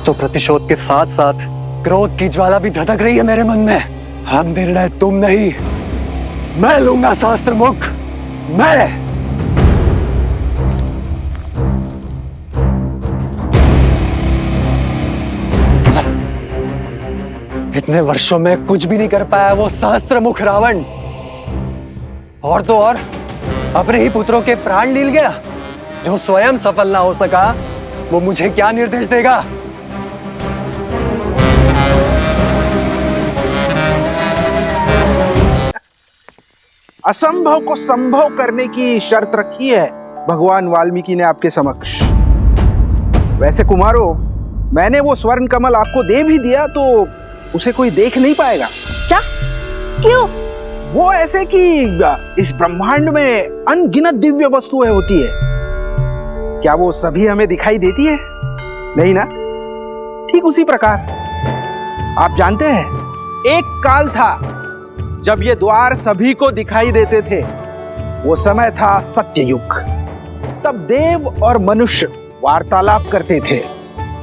तो प्रतिशोध के साथ साथ क्रोध की ज्वाला भी धधक रही है मेरे मन में। अब निर्णय तुम नहीं, मैं लूंगा शास्त्र मुख। मैं इतने वर्षों में कुछ भी नहीं कर पाया वो सहस्त्र मुख रावण, और तो और अपने ही पुत्रों के प्राण लील गया। जो स्वयं सफल ना हो सका वो मुझे क्या निर्देश देगा? असंभव को संभव करने की शर्त रखी है भगवान वाल्मीकि ने आपके समक्ष। वैसे कुमारों, मैंने वो स्वर्ण कमल आपको दे भी दिया तो उसे कोई देख नहीं पाएगा। क्या? क्यों? वो ऐसे कि इस ब्रह्मांड में अनगिनत दिव्य वस्तुएं होती है, क्या वो सभी हमें दिखाई देती है? नहीं ना? ठीक उसी प्रकार आप जानते हैं, एक काल था जब ये द्वार सभी को दिखाई देते थे। वो समय था सत्ययुग। तब देव और मनुष्य वार्तालाप करते थे,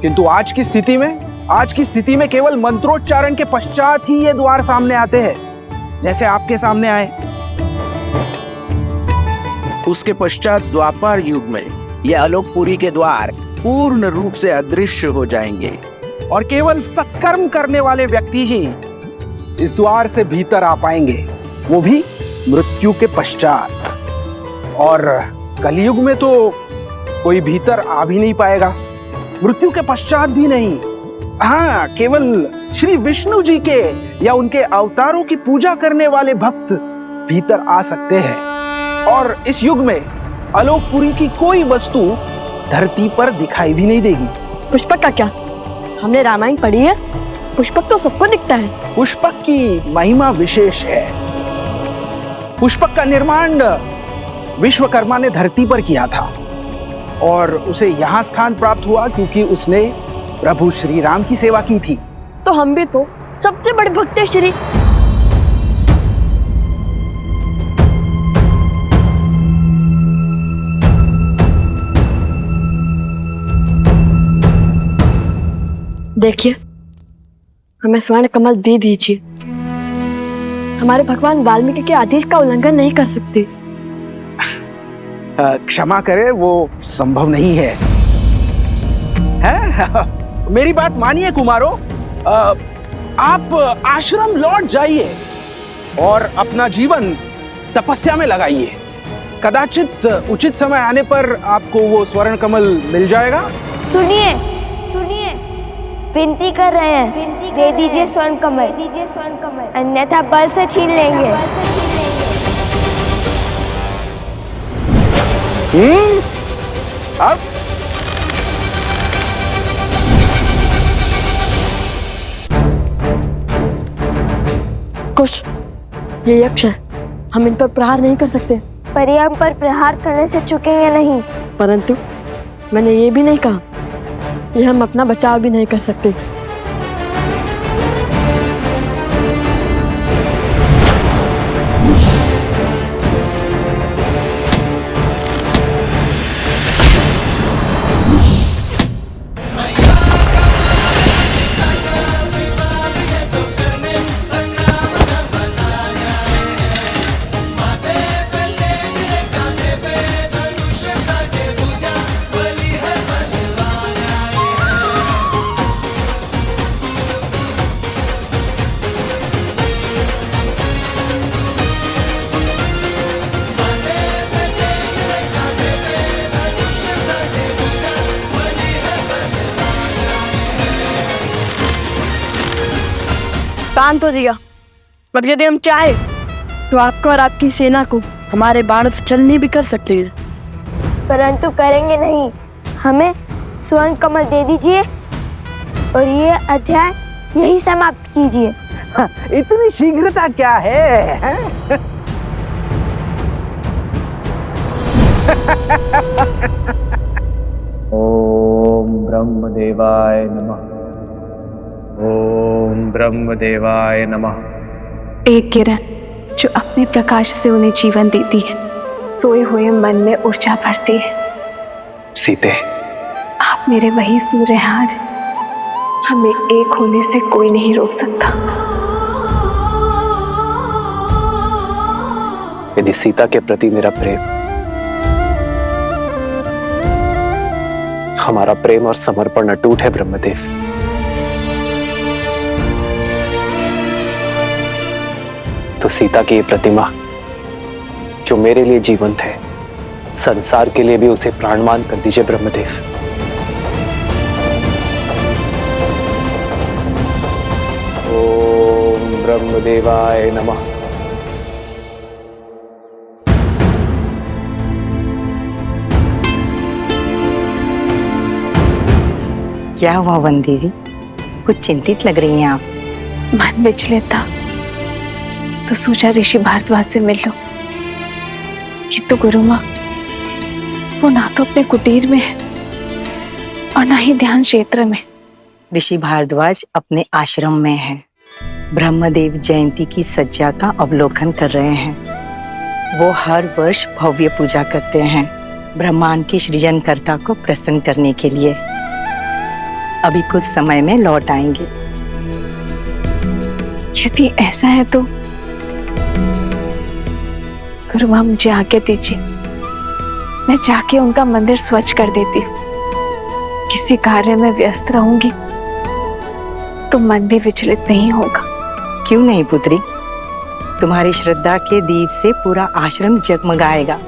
किंतु आज की स्थिति में केवल मंत्रोच्चारण के पश्चात ही ये द्वार सामने आते हैं, जैसे आपके सामने आए। उसके पश्चात द्वापर युग में ये आलोकपुरी के द्वार पूर्ण रूप से अदृश्य हो जाएंगे और केवल सत्कर्म करने वाले व्यक्ति ही इस द्वार से भीतर आ पाएंगे, वो भी मृत्यु के पश्चात। और कलयुग में तो कोई भीतर आ भी नहीं पाएगा, मृत्यु के पश्चात भी नहीं। हाँ, केवल श्री विष्णु जी के या उनके अवतारों की पूजा करने वाले भक्त भीतर आ सकते हैं। और इस युग में आलोकपुरी की कोई वस्तु धरती पर दिखाई भी नहीं देगी। पुष्पक का क्या? हमने रामायण पढ़ी है, पुष्पक तो सबको दिखता है। पुष्पक की महिमा विशेष है। पुष्पक का निर्माण विश्वकर्मा ने धरती पर किया था और उसे यहाँ स्थान प्राप्त हुआ क्योंकि उसने प्रभु श्री राम की सेवा की थी। तो हम भी तो सबसे बड़े भक्त हैं श्री। देखिए, हमें स्वर्ण कमल दे दीजिए। हमारे भगवान वाल्मीकि के आदेश का उल्लंघन नहीं कर सकते। क्षमा करें, वो संभव नहीं है। मेरी बात मानिए कुमारों, आप आश्रम लौट जाइए और अपना जीवन तपस्या में लगाइए। कदाचित उचित समय आने पर आपको वो स्वर्ण कमल मिल जाएगा। सुनिए, विनती कर रहे हैं, दे दीजिए स्वर्ण कमल, अन्यथा बल से छीन लेंगे। अब कुछ ये यक्ष है, हम इन पर प्रहार नहीं कर सकते। पर ये हम पर प्रहार करने से चुकेंगे नहीं। परंतु मैंने ये भी नहीं कहा कि हम अपना बचाव भी नहीं कर सकते। शांत हो जिया। पर यदि हम चाहे तो आपको और आपकी सेना को हमारे बाणों से चलनी भी कर सकते हैं, परंतु करेंगे नहीं। हमें स्वर्ण कमल दे दीजिए और ये अध्याय यही समाप्त कीजिए। इतनी शीघ्रता क्या है? ओम ब्रह्मदेवाय नमः। ओम ब्रह्मदेवाय नमः। एक किरण जो अपने प्रकाश से उन्हें जीवन देती है, सोए हुए मन में ऊर्जा भरती है। सीते, आप मेरे वही सूर्य हैं हमें एक होने से कोई नहीं रोक सकता। यदि सीता के प्रति मेरा प्रेम, हमारा प्रेम और समर्पण अटूट है ब्रह्मदेव, तो सीता की ये प्रतिमा जो मेरे लिए जीवंत है, संसार के लिए भी उसे प्राणमान कर दीजिए ब्रह्मदेव। ओम ब्रह्मदेवाय नमः। क्या हुआ वन देवी, कुछ चिंतित लग रही हैं आप। मन विचलित था तो सोचा ऋषि भारद्वाज से मिल लो, किंतु गुरु माँ वो ना तो अपने कुटीर में है और ना ही ध्यान क्षेत्र में। ऋषि भारद्वाज अपने आश्रम में है, ब्रह्मदेव जयंती की सज्जा का अवलोकन कर रहे हैं। वो हर वर्ष भव्य पूजा करते हैं ब्रह्मांड के सृजनकर्ता को प्रसन्न करने के लिए। अभी कुछ समय में लौट आएंगे। यदि ऐसा है तो गुरु माँ मुझे आज्ञा दीजिए, मैं जाके उनका मंदिर स्वच्छ कर देती हूँ। किसी कार्य में व्यस्त रहूंगी तो मन भी विचलित नहीं होगा। क्यों नहीं पुत्री, तुम्हारी श्रद्धा के दीप से पूरा आश्रम जगमगाएगा।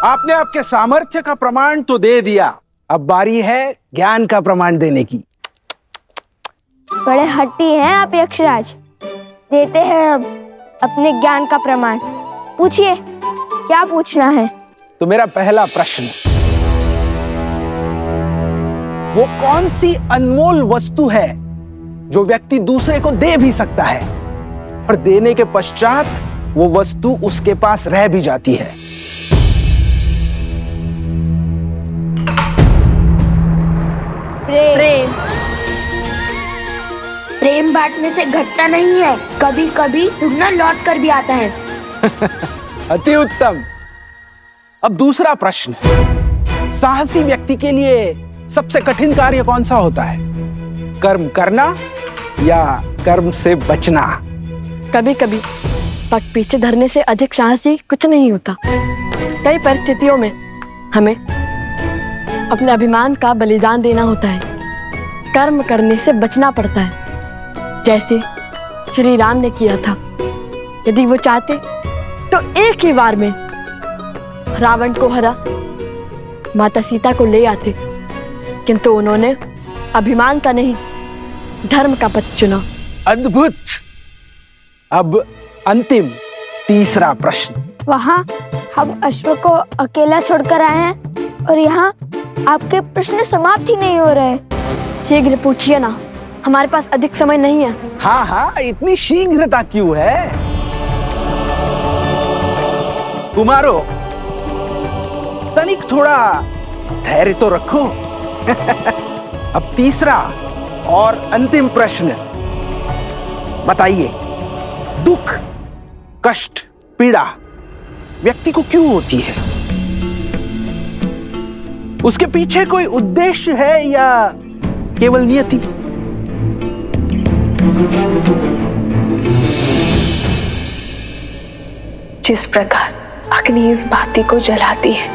आपने आपके सामर्थ्य का प्रमाण तो दे दिया, अब बारी है ज्ञान का प्रमाण देने की। बड़े हट्टी हैं आप यक्षराज, देते हैं अब अपने ज्ञान का प्रमाण। पूछिए, क्या पूछना है? तो मेरा पहला प्रश्न, वो कौन सी अनमोल वस्तु है जो व्यक्ति दूसरे को दे भी सकता है और देने के पश्चात वो वस्तु उसके पास रह भी जाती है? प्रेम। प्रेम बांटने से घटता नहीं है, कभी कभी दुगना लौट कर भी आता है। अति उत्तम। अब दूसरा प्रश्न, साहसी व्यक्ति के लिए सबसे कठिन कार्य कौन सा होता है? कर्म करना या कर्म से बचना? कभी कभी पग पीछे धरने से अधिक साहसी कुछ नहीं होता। कई परिस्थितियों में हमें अपने अभिमान का बलिदान देना होता है, कर्म करने से बचना पड़ता है, जैसे श्री राम ने किया था। यदि वो चाहते तो एक ही बार में रावण को हरा माता सीता को ले आते, किंतु उन्होंने अभिमान का नहीं धर्म का पथ चुना। अद्भुत। अब अंतिम तीसरा प्रश्न, वहाँ हम अश्व को अकेला छोड़कर आए हैं और यहाँ आपके प्रश्न समाप्त ही नहीं हो रहे। शीघ्र पूछिए ना, हमारे पास अधिक समय नहीं है। हाँ हाँ, इतनी शीघ्रता क्यों है? कुमारो, तनिक थोड़ा धैर्य तो रखो। अब तीसरा और अंतिम प्रश्न, बताइए, दुख, कष्ट, पीड़ा व्यक्ति को क्यों होती है? उसके पीछे कोई उद्देश्य है या केवल नियति? जिस प्रकार अग्नि इस बाती को जलाती है,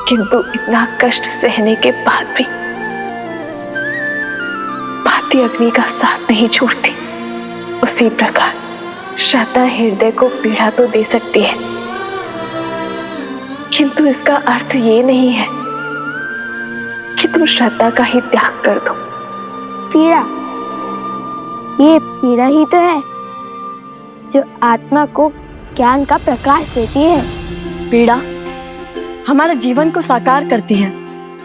किंतु इतना कष्ट सहने के बाद भी बाती अग्नि का साथ नहीं छोड़ती, उसी प्रकार श्रद्धा हृदय को पीड़ा तो दे सकती है, किंतु इसका अर्थ ये नहीं है कि तुम श्रद्धा का ही त्याग कर दो। पीड़ा, ये पीड़ा ही तो है जो आत्मा को ज्ञान का प्रकाश देती है। पीड़ा हमारे जीवन को साकार करती है,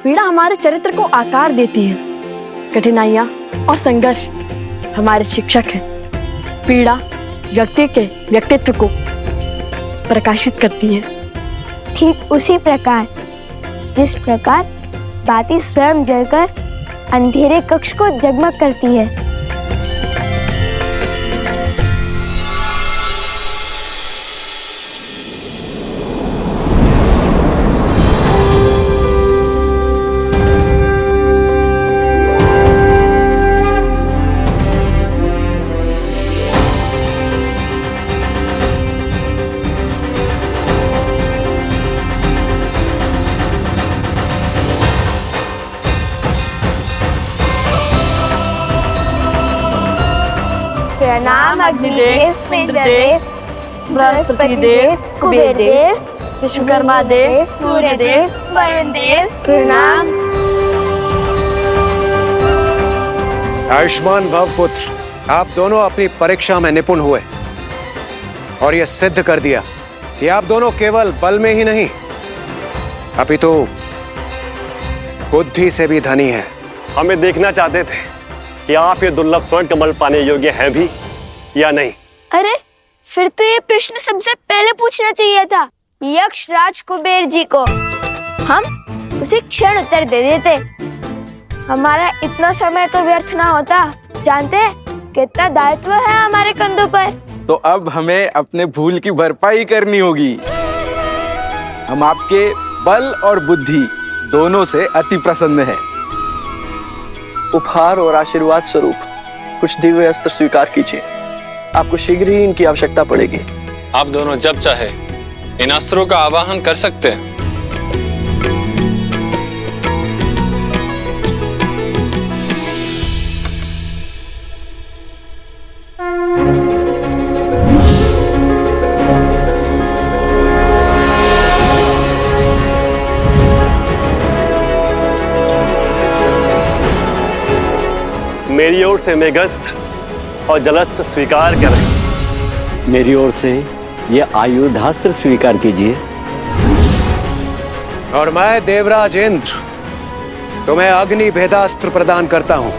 पीड़ा हमारे चरित्र को आकार देती है। कठिनाइयाँ और संघर्ष हमारे शिक्षक हैं। पीड़ा व्यक्ति के व्यक्तित्व को प्रकाशित करती है। ठीक उसी प्रकार जिस प्रकार बाती स्वयं जलकर अंधेरे कक्ष को जगमग करती है। प्रणाम अग्निदेव, इंद्रदेव, बृहस्पति देव, कुबेर देव, विश्वकर्मा देव, सूर्य देव, वरुण देव, प्रणाम। आयुष्मान भव पुत्र, आप दोनों अपनी परीक्षा में निपुण हुए और ये सिद्ध कर दिया कि आप दोनों केवल बल में ही नहीं अपितु बुद्धि से भी धनी हैं। हमें देखना चाहते थे कि आप ये दुर्लभ स्वर्ण कमल पाने योग्य हैं भी या नहीं। अरे फिर तो ये प्रश्न सबसे पहले पूछना चाहिए था यक्ष राज कुबेर जी को। हम उसी क्षण उत्तर दे देते, हमारा इतना समय तो व्यर्थ ना होता। जानते हैं कितना दायित्व है हमारे कंधों पर। तो अब हमें अपने भूल की भरपाई करनी होगी। हम आपके बल और बुद्धि दोनों से अति प्रसन्न हैं। उपहार और आशीर्वाद स्वरूप कुछ दिव्य अस्त्र स्वीकार कीजिए। आपको शीघ्र ही इनकी आवश्यकता पड़ेगी। आप दोनों जब चाहे इन अस्त्रों का आवाहन कर सकते हैं। मेरी ओर से मेघस्त्र और जलस्त्र स्वीकार करें। मेरी ओर से ये आयुधास्त्र स्वीकार कीजिए। और मैं देवराज इंद्र तुम्हें अग्नि भेदास्त्र प्रदान करता हूं।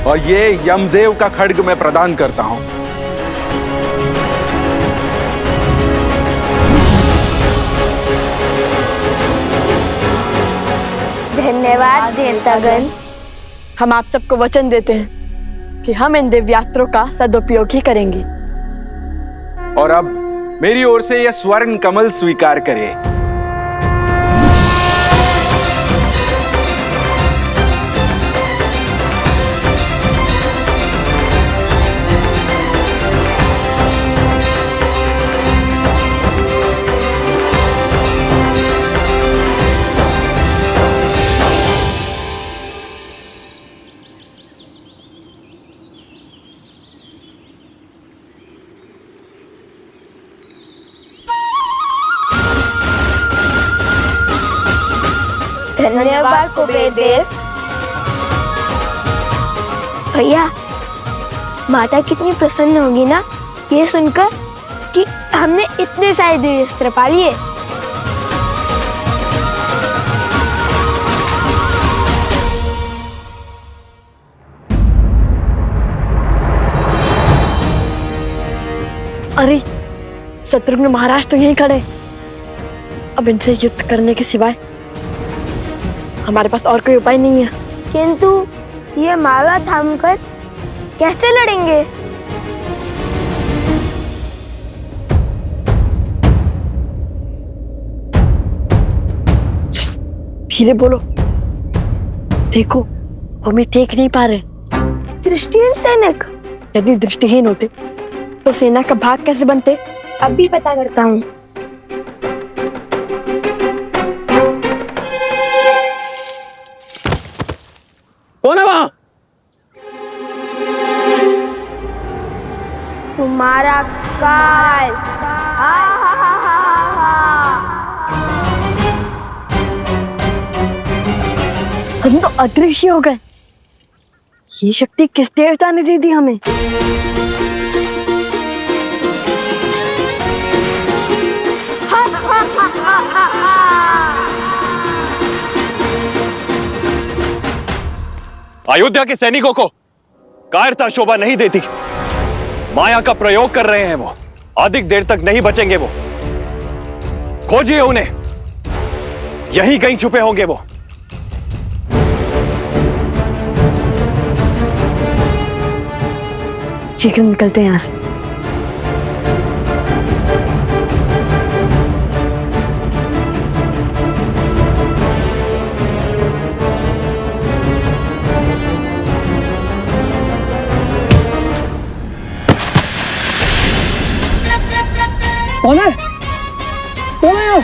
और ये यमदेव का खड्ग मैं प्रदान करता हूं। धन्यवाद देवतागण। हम आप सबको वचन देते हैं कि हम इन दिव्यास्त्रों का सदुपयोग ही करेंगे। और अब मेरी ओर से यह स्वर्ण कमल स्वीकार करें। धन्यवाद कुबेर देव। भैया, माता कितनी प्रसन्न होगी ना ये सुनकर कि हमने इतने सारे दिव्य अस्त्र पा लिए। अरे शत्रुघ्न महाराज तो यहीं खड़े। अब इनसे युद्ध करने के सिवाय हमारे पास और कोई उपाय नहीं है। किंतु ये माला थामकर कैसे लड़ेंगे? धीरे बोलो, देखो हम ही देख नहीं पा रहे। दृष्टिहीन सैनिक? यदि दृष्टिहीन होते तो सेना का भाग कैसे बनते? अभी पता करता हूँ। कौन है वहां? तुम्हारा काल। हम तो अदृश्य हो गए। ये शक्ति किस देवता ने दे दी हमें? अयोध्या के सैनिकों को कायरता शोभा नहीं देती। माया का प्रयोग कर रहे हैं वो। अधिक देर तक नहीं बचेंगे वो। खोजिए उन्हें, यहीं कहीं छुपे होंगे वो। शीघ्र निकलते हैं यहाँ से। कौन है? कौन है?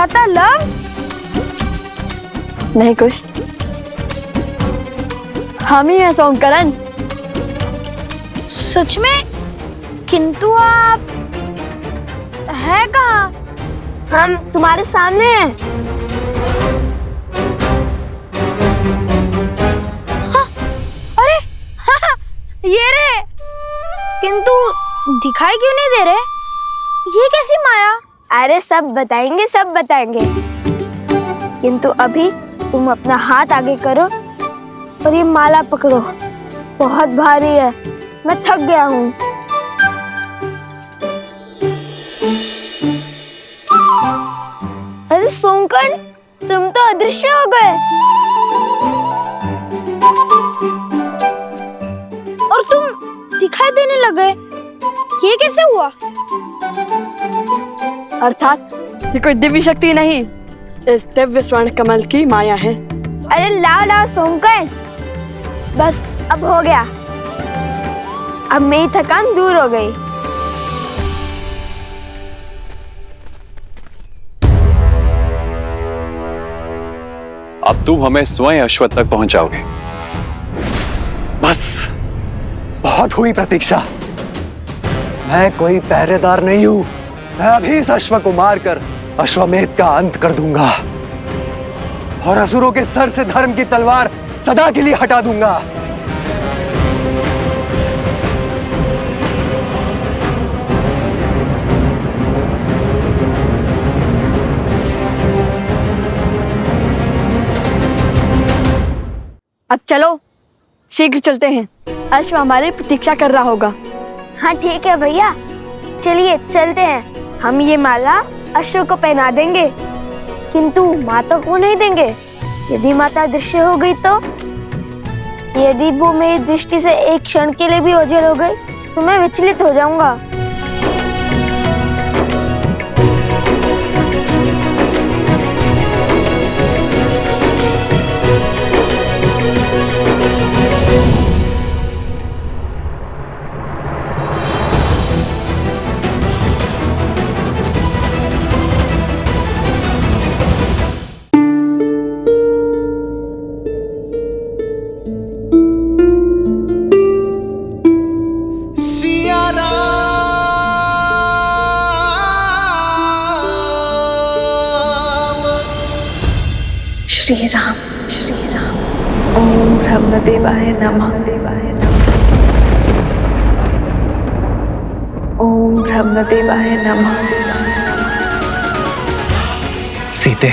भ्राता लव? नहीं कुछ, हम ही हैं सोमकरण। सच में? किंतु आप है कहाँ? हम तुम्हारे सामने हैं। हाँ, अरे हाँ, ये रे। किंतु दिखाई क्यों नहीं दे रहे? ये कैसी माया? अरे सब बताएंगे, सब बताएंगे। किंतु अभी तुम अपना हाथ आगे करो और ये माला पकड़ो। बहुत भारी है, मैं थक गया हूँ। अरे सोमकर्ण, तुम तो अदृश्य हो गए और तुम दिखाई देने लगे। ये कैसे हुआ? अर्थात ये कोई दिव्य शक्ति नहीं, इस दिव्य स्वर्ण कमल की माया है। अरे लाओ लाओ सोमकर्ण, बस अब हो गया। अब मेरी थकान दूर हो गई। अब तुम हमें स्वयं अश्वत्थ तक पहुंचाओगे। बस बहुत हुई प्रतीक्षा। मैं कोई पहरेदार नहीं हूं। मैं अभी इस अश्व को मारकर अश्वमेध का अंत कर दूंगा और असुरों के सर से धर्म की तलवार सदा के लिए हटा दूंगा। अब चलो, शीघ्र चलते हैं। अश्व हमारी प्रतीक्षा कर रहा होगा। हाँ ठीक है भैया, चलिए चलते हैं। हम ये माला अश्व को पहना देंगे, किंतु माता को नहीं देंगे। यदि माता दृश्य हो गई तो? यदि वो मेरी दृष्टि से एक क्षण के लिए भी ओझल हो गई तो मैं विचलित हो जाऊंगा। श्री राम, श्री राम। ओम ब्रह्मदेवाय नमः, देवाय नमः। ओम ब्रह्मदेवाय नमः। सीते,